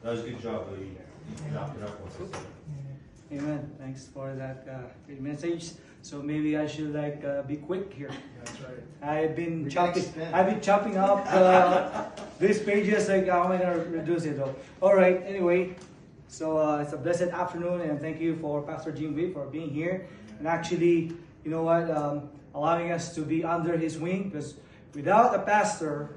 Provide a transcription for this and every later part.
That was a good job, though. You wrapped it up once I said it. Amen. Thanks for that great message. So maybe I should be quick here. That's right. I've been chopping up these pages. Like, how am I gonna reduce it? Though? All right. Anyway, so it's a blessed afternoon, and thank you for Pastor Jim V for being here, and actually, you know what, allowing us to be under his wing. Because without a pastor,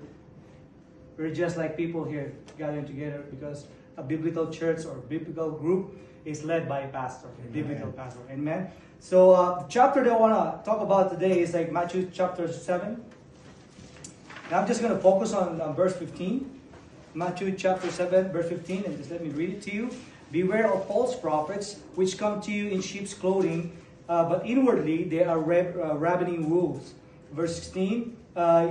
we're just like people here gathering together. Because a biblical church or biblical group is led by a pastor, a biblical pastor. Amen. So the chapter that I want to talk about today is like Matthew chapter 7. And I'm just going to focus on verse 15. Matthew chapter 7, verse 15. And just let me read it to you. Beware of false prophets, which come to you in sheep's clothing, but inwardly they are ravening wolves. Verse 16.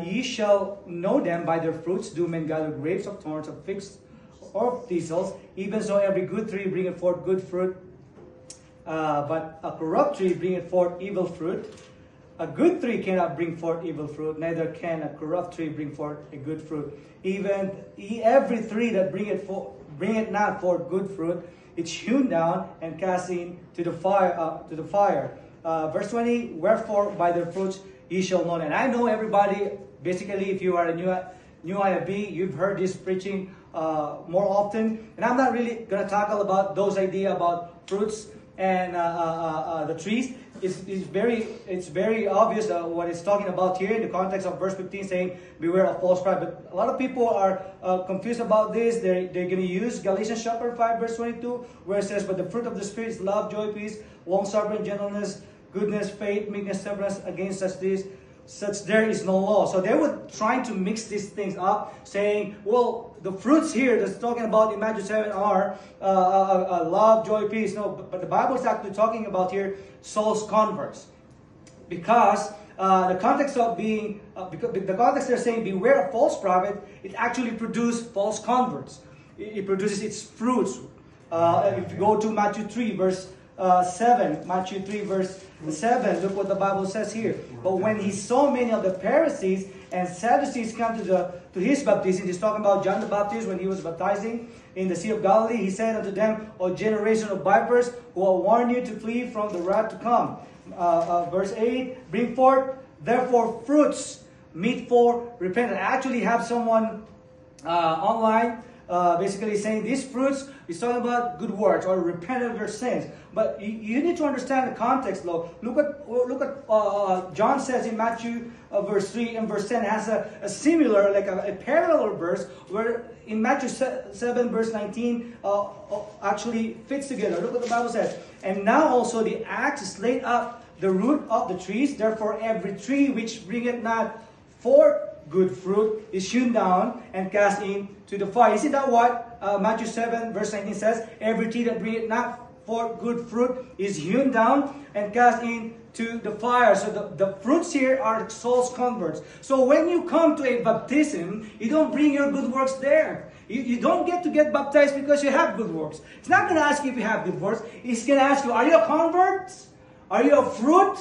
Ye shall know them by their fruits. Do men gather grapes of thorns, of figs, or of thistles? Even so every good tree bringeth forth good fruit, but a corrupt tree bringeth forth evil fruit. A good tree cannot bring forth evil fruit, neither can a corrupt tree bring forth a good fruit. Even every tree that bringeth not forth good fruit, it's hewn down and cast into the fire. Verse 20, wherefore by their fruits ye shall know. And I know everybody, basically, if you are a new IFB, you've heard this preaching more often. And I'm not really going to tackle about those ideas about fruits and the trees. It's very obvious what it's talking about here in the context of verse 15, saying, beware of false prophets. But a lot of people are confused about this. They're going to use Galatians chapter 5, verse 22, where it says, but the fruit of the Spirit is love, joy, peace, long-suffering, gentleness, goodness, faith, meekness, temperance. Against such there is no law. So they were trying to mix these things up, saying, well, the fruits here that's talking about in Matthew 7 are love, joy, peace. No, but the Bible is actually talking about here Saul's converts. Because the context of being, the context they're saying, beware of false prophet, it actually produced false converts. It produces its fruits. If you go to Matthew 3, verse 7, Matthew 3, verse 7, look what the Bible says here. But when he saw many of the Pharisees and Sadducees come to his baptism, he's talking about John the Baptist when he was baptizing in the Sea of Galilee, he said unto them, O generation of vipers, who will warn you to flee from the wrath to come. Verse 8, bring forth therefore fruits meet for repentance. I actually have someone online basically saying these fruits is talking about good works or repent of your sins. But you need to understand the context, though. Look at John says in Matthew verse 3 and verse 10 has a similar, like a parallel verse where in Matthew 7 verse 19 actually fits together. Look what the Bible says. And now also the axe is laid up the root of the trees. Therefore every tree which bringeth not forth good fruit is hewn down and cast into the fire. Isn't that what Matthew 7 verse 19 says? Every tree that bringeth not forth good fruit is hewn down and cast into the fire. So the fruits here are Saul's converts. So when you come to a baptism, you don't bring your good works there. You don't get baptized because you have good works. It's not going to ask you if you have good works. It's going to ask you, are you a convert? Are you a fruit?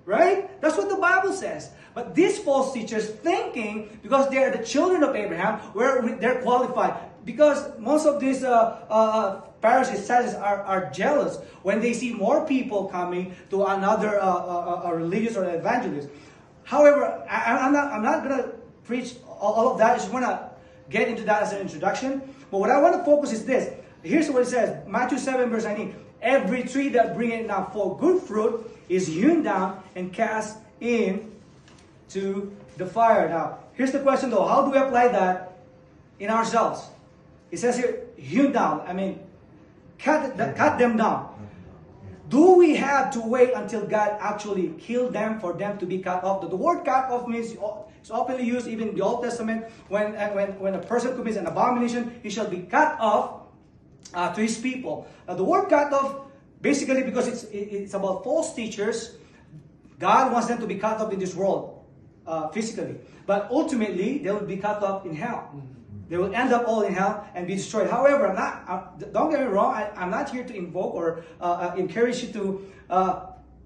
Right? That's what the Bible says. But these false teachers thinking, because they are the children of Abraham, they're qualified. Because most of these Pharisees, Sadducees are jealous when they see more people coming to another religious or evangelist. However, I'm not going to preach all of that. I just want to get into that as an introduction. But what I want to focus is this. Here's what it says. Matthew 7 verse 19. Every tree that bringeth not forth good fruit is hewn down and cast into the fire. Now, here's the question though. How do we apply that in ourselves? It says here, hewn down. I mean, cut them down. Do we have to wait until God actually killed them for them to be cut off? The word cut off means it's often used even in the Old Testament when a person commits an abomination, he shall be cut off to his people. The word cut off, basically because it's about false teachers, God wants them to be cut off in this world physically. But ultimately, they will be cut off in hell. They will end up all in hell and be destroyed. However, don't get me wrong, I'm not here to invoke or encourage you to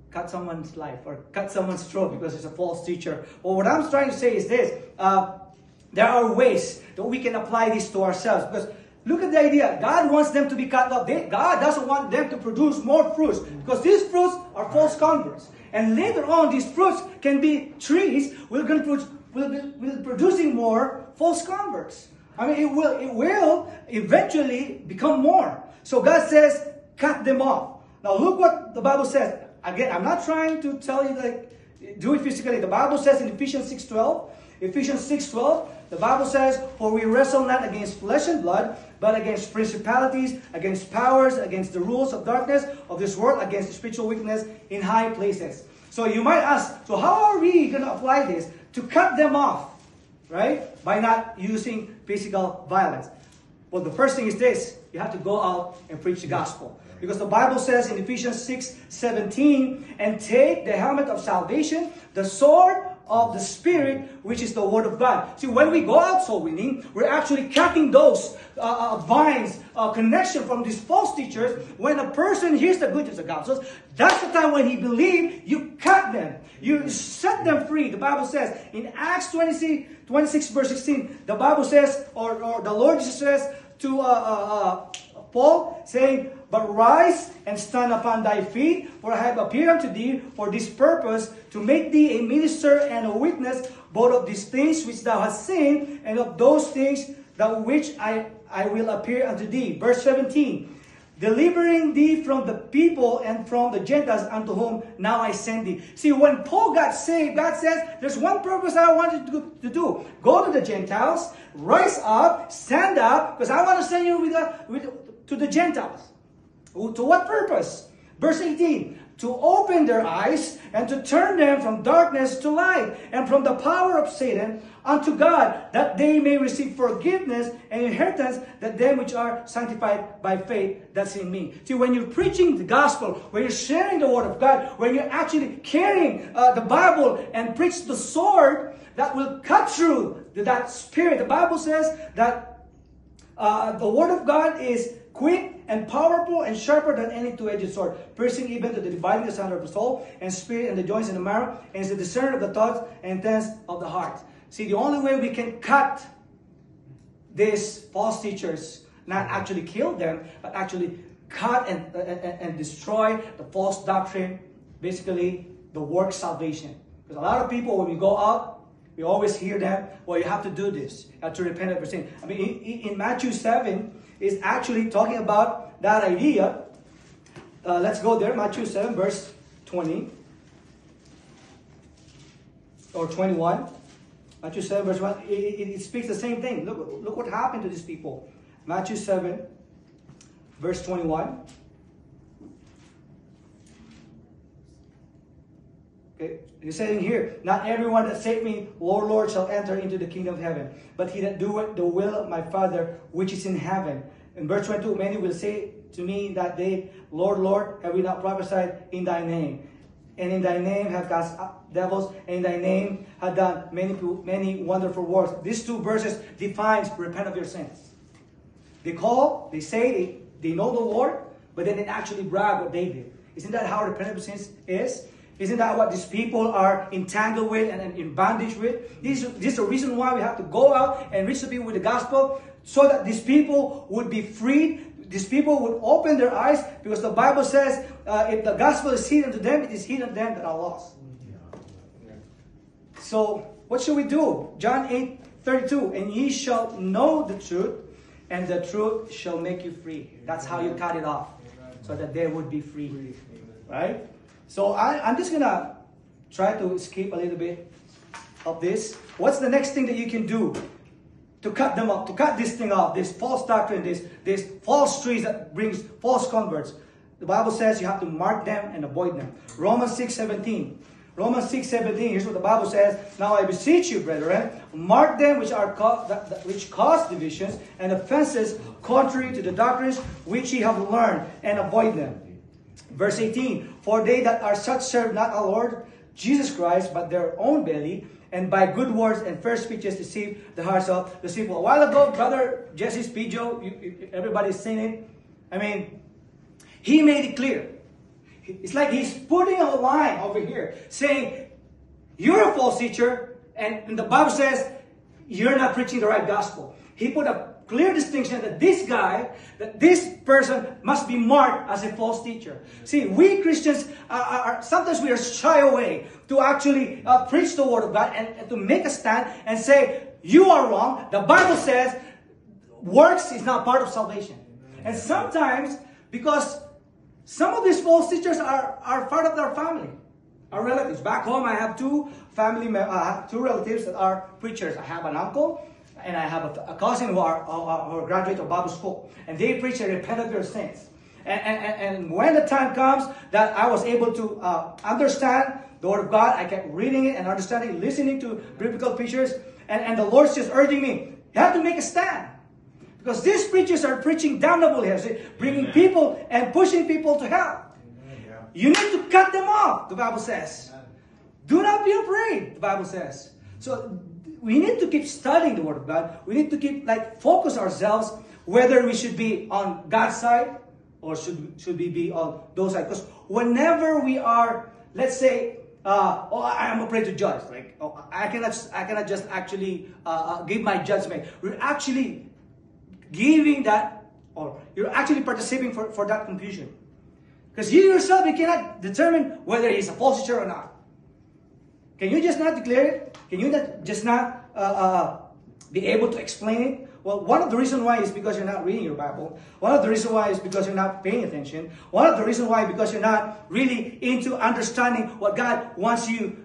cut someone's life or cut someone's throat because it's a false teacher. Well, what I'm trying to say is this. There are ways that we can apply this to ourselves. Because Look at the idea. God wants them to be cut off. God doesn't want them to produce more fruits because these fruits are false converts. And later on, these fruits can be trees. Will be producing more false converts. I mean, it will eventually become more. So God says, cut them off. Now look what the Bible says. Again, I'm not trying to tell you like do it physically. The Bible says in Ephesians 6:12. Ephesians 6:12, the Bible says, for we wrestle not against flesh and blood, but against principalities, against powers, against the rules of darkness of this world, against the spiritual weakness in high places. So you might ask, so how are we going to apply this to cut them off, right? By not using physical violence. Well, the first thing is this. You have to go out and preach the gospel. Because the Bible says in Ephesians 6:17, and take the helmet of salvation, the sword of the Spirit, which is the Word of God. See, when we go out soul winning, we're actually cutting those vines, connection from these false teachers. When a person hears the good news of the gospel, that's the time when he believes, you cut them. You set them free. The Bible says in Acts 26 verse 16, the Bible says, or the Lord Jesus says to Paul, saying, but rise and stand upon thy feet, for I have appeared unto thee for this purpose, to make thee a minister and a witness, both of these things which thou hast seen, and of those things that which I will appear unto thee. Verse 17, delivering thee from the people and from the Gentiles unto whom now I send thee. See, when Paul got saved, God says, there's one purpose I want you to do. Go to the Gentiles, rise up, stand up, because I want to send you to the Gentiles. To what purpose? Verse 18, to open their eyes and to turn them from darkness to light and from the power of Satan unto God, that they may receive forgiveness and inheritance, that them which are sanctified by faith that's in me. See, when you're preaching the gospel, when you're sharing the word of God, when you're actually carrying the Bible and preach the sword that will cut through that spirit. The Bible says that the word of God is quick and powerful and sharper than any two-edged sword, piercing even to the dividing asunder of the soul and spirit and the joints and the marrow, and is the discerner of the thoughts and intents of the heart. See, the only way we can cut these false teachers, not actually kill them, but actually cut and destroy the false doctrine, basically the work salvation. Because a lot of people, when we go out, we always hear them, well, you have to do this. You have to repent of your sin. I mean, in Matthew 7, is actually talking about that idea. Let's go there. Matthew 7, verse 20. Or 21. Matthew 7, verse 1. It speaks the same thing. Look what happened to these people. Matthew 7, verse 21. Okay. He's saying here, not everyone that saith me, Lord, Lord, shall enter into the kingdom of heaven, but he that doeth the will of my Father which is in heaven. In verse 22, many will say to me that day, Lord, Lord, have we not prophesied in thy name? And in thy name have cast out devils, and in thy name have done many wonderful works. These two verses defines repent of your sins. They say they know the Lord, but then they actually brag what they did. Isn't that how repent of your sins is? Isn't that what these people are entangled with and in bondage with? This is the reason why we have to go out and reach the people with the gospel, so that these people would be freed. These people would open their eyes, because the Bible says, if the gospel is hidden to them, it is hidden to them that are lost. So, what should we do? John 8:32, and ye shall know the truth, and the truth shall make you free. That's how you cut it off, so that they would be free. Right? So I'm just going to try to skip a little bit of this. What's the next thing that you can do to cut them up, to cut this thing off, this false doctrine, this false trees that brings false converts? The Bible says you have to mark them and avoid them. Romans 6:17. Romans 6:17, here's what the Bible says. Now I beseech you, brethren, mark them which cause divisions and offenses contrary to the doctrines which ye have learned, and avoid them. Verse 18, for they that are such serve not our Lord Jesus Christ, but their own belly, and by good words and fair speeches deceive the hearts of the simple. A while ago, Brother Jesse Spijo, everybody's seen it. I mean, he made it clear. It's like he's putting a line over here, saying, you're a false teacher, and the Bible says, you're not preaching the right gospel. He put a clear distinction that this person must be marked as a false teacher. See, we Christians sometimes we are shy away to actually preach the Word of God and to make a stand and say, you are wrong. The Bible says works is not part of salvation. And sometimes, because some of these false teachers are part of their family, our relatives. Back home, I have two relatives that are preachers. I have an uncle and I have a cousin who are graduate of Bible school, and they preach and repent of their sins. And when the time comes that I was able to understand the Word of God, I kept reading it and understanding, listening to biblical preachers, and the Lord's just urging me, you have to make a stand. Because these preachers are preaching damnable here, bringing people and pushing people to hell. You need to cut them off, the Bible says. Do not be afraid, the Bible says. So we need to keep studying the Word of God. We need to keep focus ourselves whether we should be on God's side or should we be on those sides. Because whenever we are, let's say, I am afraid to judge. I cannot just actually give my judgment. We're actually giving that, or you're actually participating for that confusion. Because you yourself, you cannot determine whether he's a false teacher or not. Can you just not declare it? Can you just not be able to explain it? Well, one of the reasons why is because you're not reading your Bible. One of the reasons why is because you're not paying attention. One of the reasons why is because you're not really into understanding what God wants you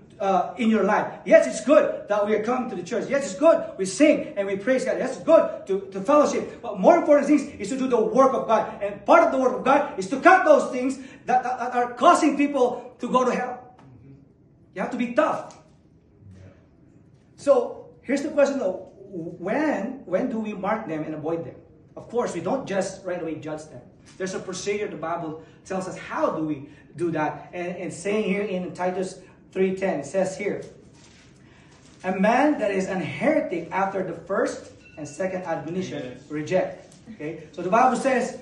in your life. Yes, it's good that we are coming to the church. Yes, it's good we sing and we praise God. Yes, it's good to fellowship. But more important things is to do the work of God. And part of the work of God is to cut those things that are causing people to go to hell. You have to be tough. So here's the question though. When do we mark them and avoid them? Of course, we don't just right away judge them. There's a procedure the Bible tells us how do we do that. And saying here in Titus 3:10, it says here, a man that is an heretic after the first and second admonition, reject. Okay? So the Bible says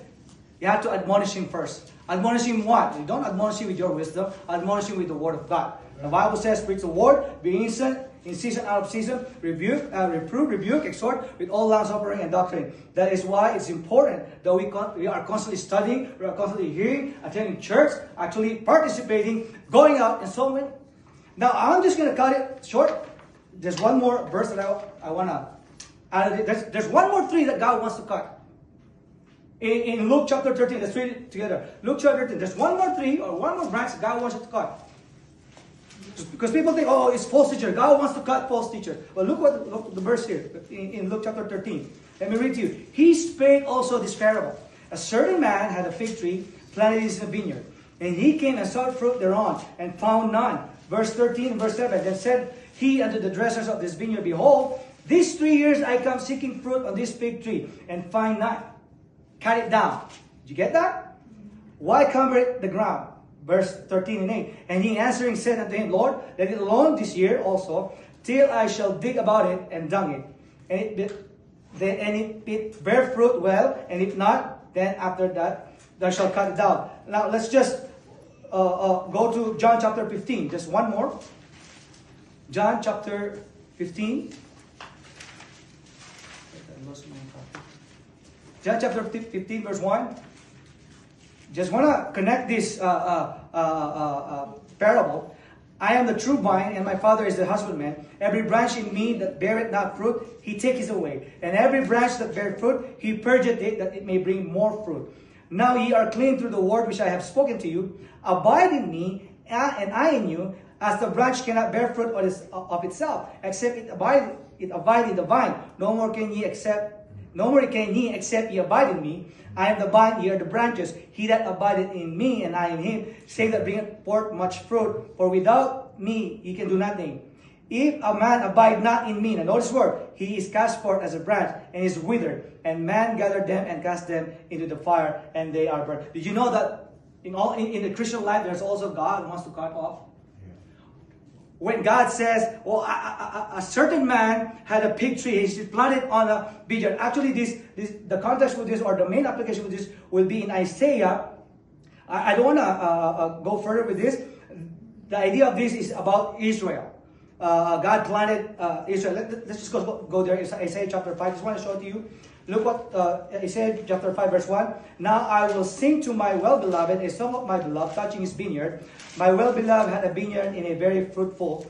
you have to admonish him first. Admonish him what? You don't admonish him with your wisdom. Admonish him with the Word of God. The Bible says, preach the Word, be instant, in season, out of season, reprove, exhort with all long-suffering and doctrine. That is why it's important that we are constantly studying, we are constantly hearing, attending church, actually participating, going out, and so on. Now, I'm just going to cut it short. There's one more verse that I want to add. There's one more tree that God wants to cut. In Luke chapter 13, let's read it together. Luke chapter 13, there's one more tree or one more branch that God wants to cut. Because people think, oh, it's false teacher. God wants to cut false teachers. But look the verse here in Luke chapter 13. Let me read to you. He spake also this parable. A certain man had a fig tree planted in his vineyard. And he came and sought fruit thereon, and found none. Verse 13 and verse 7. Then said he unto the dressers of this vineyard, behold, these 3 years I come seeking fruit on this fig tree, and find none. Cut it down. Did you get that? Why cover it the ground? Verse 13 and 8. And he answering said unto him, Lord, let it alone this year also, till I shall dig about it and dung it. And if it bear fruit, well, and if not, then after that thou shalt cut it down. Now let's just go to John chapter 15. Just one more. John chapter 15. John chapter 15 verse 1. Just want to connect this parable. I am the true vine, and my Father is the husbandman. Every branch in me that beareth not fruit, he taketh away. And every branch that beareth fruit, he purgeth it, that it may bring more fruit. Now ye are clean through the word which I have spoken to you. Abide in me, and I in you, as the branch cannot bear fruit of itself, except it abide in the vine. No more can ye except ye abide in me. I am the vine, ye are the branches. He that abideth in me, and I in him, same that bringeth forth much fruit. For without me ye can do nothing. If a man abide not in me, now notice word, he is cast forth as a branch, and is withered. And man gathered them and cast them into the fire, and they are burned. Did you know that in the Christian life, there's also God who wants to cut off? When God says, well, a certain man had a fig tree, he planted on a vineyard. Actually, the context with this, or the main application with this, will be in Isaiah. I don't want to go further with this. The idea of this is about Israel. God planted Israel. Let's just go there. It's Isaiah chapter 5. I just want to show it to you. Look what it said, chapter 5, verse 1. Now I will sing to my well-beloved a song of my beloved, touching his vineyard. My well-beloved had a vineyard in a very fruitful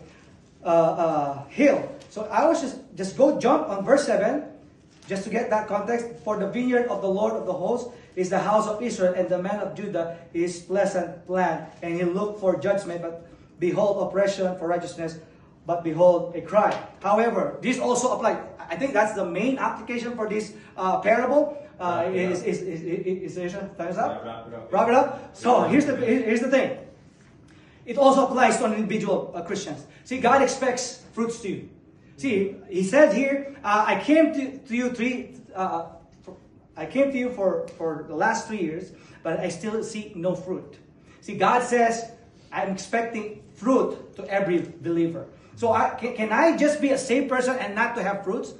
hill. So I was just go jump on verse 7, just to get that context. For the vineyard of the Lord of the hosts is the house of Israel, and the man of Judah is pleasant plan. And he looked for judgment, but behold oppression, for righteousness, but behold a cry. However, this also applies. I think that's the main application for this parable. Is time's up? Wrap it up. So here's the thing. It also applies to an individual Christians. See, God expects fruits to you. See, He said here, I came to you for the last 3 years, but I still see no fruit. See, God says, I'm expecting fruit to every believer. So can I just be a saved person and not to have fruits?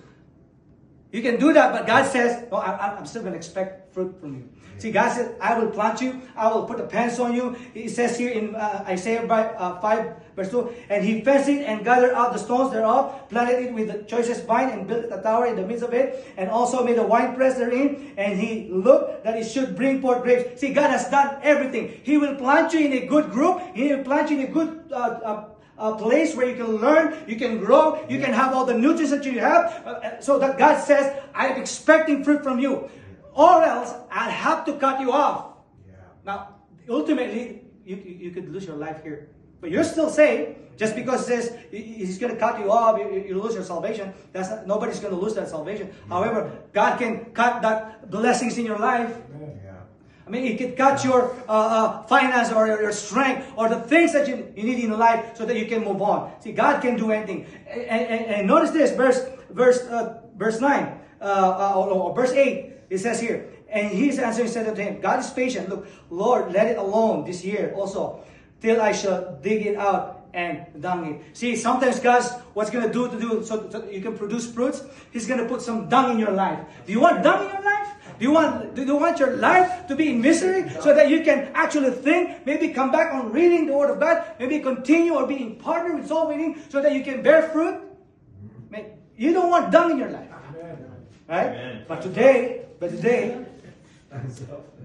You can do that, but God says, no, I'm still going to expect fruit from you. See, God said, I will plant you. I will put the pens on you. It says here in Isaiah 5, verse 2, and he fenced it and gathered out the stones thereof, planted it with the choicest vine, and built a tower in the midst of it, and also made a winepress therein, and he looked that it should bring forth grapes. See, God has done everything. He will plant you in a good group. He will plant you in a good a place where you can learn, you can grow, you can have all the nutrients that you have, so that God says, I am expecting fruit from you, or else I'll have to cut you off. Now, ultimately, you could lose your life here, but you're still saved. Just because it says He's going to cut you off, you lose your salvation. Nobody's going to lose that salvation. However, God can cut that blessings in your life. I mean, it can cut your finance or your strength or the things that you need in life so that you can move on. See, God can do anything. And notice this, verse 9, or verse 8, it says here, and His answer said unto him, God is patient. Look, Lord, let it alone this year also, till I shall dig it out and dung it. See, sometimes God's what's going to do so you can produce fruits, He's going to put some dung in your life. Do you want dung in your life? Do you want your life to be in misery so that you can actually think, maybe come back on reading the Word of God, maybe continue or be in partner with soul winning so that you can bear fruit? You don't want dung in your life. Right? Amen. But today,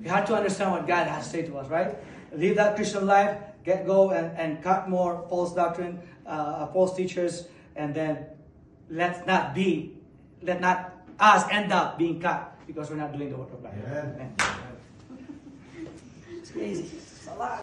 you have to understand what God has to say to us, right? Live that Christian life, go and cut more false doctrine, false teachers, and then let not us end up being cut because we're not doing the work of God. Amen. It's crazy. It's a lot.